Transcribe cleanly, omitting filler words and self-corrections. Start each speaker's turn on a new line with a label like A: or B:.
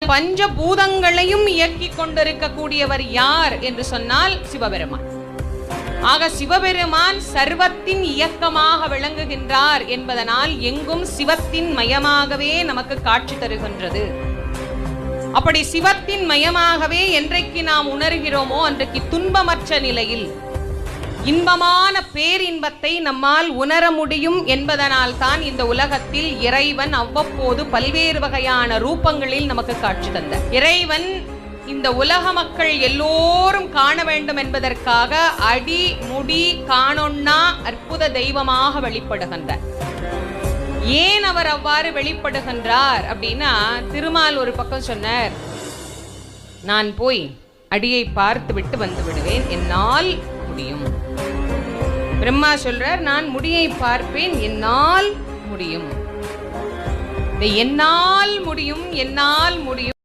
A: பஞ்சபூதங்களையும் இயக்கிக் கொண்டிருக்கக்கூடியவர் யார் என்று சொன்னால் சிவபெருமான். ஆக சிவபெருமான் சர்வத்தின் இயக்கமாக விளங்குகின்றார் என்பதனால் எங்கும் சிவத்தின் மயமாகவே நமக்கு காட்சி தருகின்றது. அப்படி சிவத்தின் மயமாகவே என்றைக்கு நாம் உணர்கிறோமோ அன்றைக்கு துன்பமற்ற நிலையில் இன்பமான பேரின்பத்தை நம்மால் உணர முடியும் என்பதனால் தான் இந்த உலகத்தில் இறைவன் அவ்வப்போது பல்வேறு வகையான ரூபங்களில் நமக்கு காட்சி தந்தார். இறைவன் இந்த உலக மக்கள் எல்லோரும் காண வேண்டும் என்பதற்காக அடி முடி காணொண்ணா அற்புத தெய்வமாக வெளிப்படுகின்றார். ஏன் அவர் அவ்வாறு வெளிப்படுகின்றார் அப்படின்னா, திருமால் ஒரு பக்கம் சொன்னார், நான் போய் அடியை பார்த்து விட்டு வந்து விடுவேன், என்னால் முடியும். பிரம்மா சொல்றார், நான் முடியை பார்ப்பேன், என்னால் முடியும். என்னால் முடியும், என்னால் முடியும்